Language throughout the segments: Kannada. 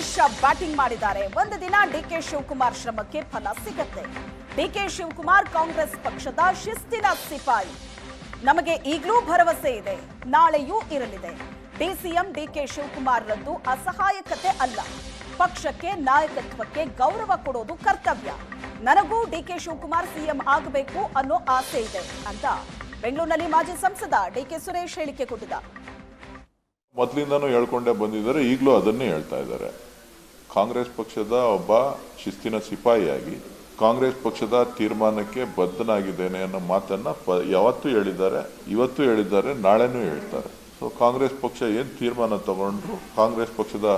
ಸುರೇಶ್ ಬ್ಯಾಟಿಂಗ್ ಮಾಡಿದ್ದಾರೆ. ಒಂದು ದಿನ ಡಿಕೆ ಶಿವಕುಮಾರ್ ಶ್ರಮಕ್ಕೆ ಫಲ ಸಿಗುತ್ತೆ. ಡಿಕೆ ಶಿವಕುಮಾರ್ ಕಾಂಗ್ರೆಸ್ ಪಕ್ಷದ ಶಿಸ್ತಿನ ಸಿಪಾಯಿ. ನಮಗೆ ಈಗಲೂ ಭರವಸೆ ಇದೆ, ನಾಳೆಯೂ ಇರಲಿದೆ. ಡಿಸಿಎಂ ಡಿಕೆ ಶಿವಕುಮಾರ್ ರದ್ದು ಅಸಹಾಯಕತೆ ಅಲ್ಲ, ಪಕ್ಷಕ್ಕೆ ನಾಯಕತ್ವಕ್ಕೆ ಗೌರವ ಕೊಡೋದು ಕರ್ತವ್ಯ. ನನಗೂ ಡಿಕೆ ಶಿವಕುಮಾರ್ ಸಿಎಂ ಆಗಬೇಕು ಅನ್ನೋ ಆಸೆ ಇದೆ ಅಂತ ಬೆಂಗಳೂರಿನಲ್ಲಿ ಮಾಜಿ ಸಂಸದ ಡಿಕೆ ಸುರೇಶ್ ಹೇಳಿಕೆ ಕೊಟ್ಟಿದ್ದಾರೆ. ಮೊದಲಿಂದನೂ ಹೇಳ್ಕೊಂಡೇ ಬಂದಿದ್ದಾರೆ, ಈಗಲೂ ಅದನ್ನೇ ಹೇಳ್ತಾ ಇದ್ದಾರೆ. ಕಾಂಗ್ರೆಸ್ ಪಕ್ಷದ ಒಬ್ಬ ಶಿಸ್ತಿನ ಸಿಪಾಯಿಯಾಗಿ ಕಾಂಗ್ರೆಸ್ ಪಕ್ಷದ ತೀರ್ಮಾನಕ್ಕೆ ಬದ್ಧನಾಗಿದ್ದೇನೆ ಅನ್ನೋ ಮಾತನ್ನ ಯಾವತ್ತೂ ಹೇಳಿದ್ದಾರೆ, ಇವತ್ತು ಹೇಳಿದ್ದಾರೆ, ನಾಳೆನೂ ಹೇಳ್ತಾರೆ. ಸೊ ಕಾಂಗ್ರೆಸ್ ಪಕ್ಷ ಏನು ತೀರ್ಮಾನ ತಗೊಂಡ್ರು, ಕಾಂಗ್ರೆಸ್ ಪಕ್ಷದ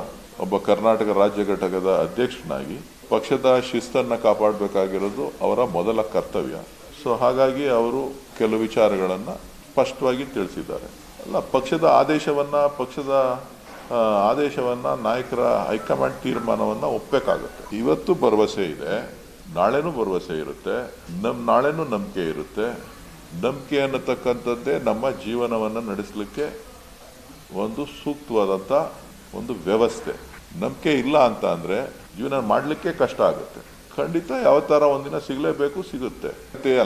ಒಬ್ಬ ಕರ್ನಾಟಕ ರಾಜ್ಯ ಘಟಕದ ಅಧ್ಯಕ್ಷನಾಗಿ ಪಕ್ಷದ ಶಿಸ್ತನ್ನು ಕಾಪಾಡಬೇಕಾಗಿರೋದು ಅವರ ಮೊದಲ ಕರ್ತವ್ಯ. ಸೊ ಹಾಗಾಗಿ ಅವರು ಕೆಲವು ವಿಚಾರಗಳನ್ನು ಸ್ಪಷ್ಟವಾಗಿ ತಿಳಿಸಿದ್ದಾರೆ. ಅಲ್ಲ, ಪಕ್ಷದ ಆದೇಶವನ್ನ ನಾಯಕರ ಹೈಕಮಾಂಡ್ ತೀರ್ಮಾನವನ್ನ ಒಪ್ಪಬೇಕಾಗುತ್ತೆ. ಇವತ್ತು ಭರವಸೆ ಇದೆ, ನಾಳೆನೂ ಭರವಸೆ ಇರುತ್ತೆ, ನಾಳೆನೂ ನಂಬಿಕೆ ಇರುತ್ತೆ. ನಂಬಿಕೆ ಅನ್ನತಕ್ಕಂಥದ್ದೇ ನಮ್ಮ ಜೀವನವನ್ನು ನಡೆಸಲಿಕ್ಕೆ ಒಂದು ಸೂಕ್ತವಾದಂಥ ಒಂದು ವ್ಯವಸ್ಥೆ. ನಂಬಿಕೆ ಇಲ್ಲ ಅಂತ ಅಂದರೆ ಜೀವನ ಮಾಡಲಿಕ್ಕೆ ಕಷ್ಟ ಆಗುತ್ತೆ. ಖಂಡಿತ ಯಾವ ಥರ ಒಂದಿನ ಸಿಗಲೇಬೇಕು, ಸಿಗುತ್ತೆ.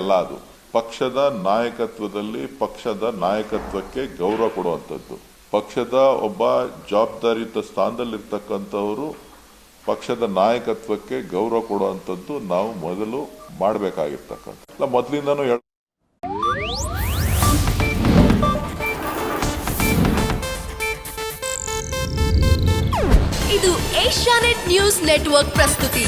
ಅಲ್ಲ, ಅದು ಪಕ್ಷದ ನಾಯಕತ್ವದಲ್ಲಿ ಪಕ್ಷದ ನಾಯಕತ್ವಕ್ಕೆ ಗೌರವ ಕೊಡುವಂಥದ್ದು. ಪಕ್ಷದ ಒಬ್ಬ ಜವಾಬ್ದಾರಿಯುತ ಸ್ಥಾನದಲ್ಲಿರ್ತಕ್ಕಂಥವರು ಪಕ್ಷದ ನಾಯಕತ್ವಕ್ಕೆ ಗೌರವ ಕೊಡುವಂಥದ್ದು ನಾವು ಮೊದಲು ಮಾಡಬೇಕಾಗಿರ್ತಕ್ಕಂಥ. ಮೊದಲಿಂದನೂ ಇದು ಏಷ್ಯಾನೆಟ್ ನ್ಯೂಸ್ ನೆಟ್ವರ್ಕ್ ಪ್ರಸ್ತುತಿ.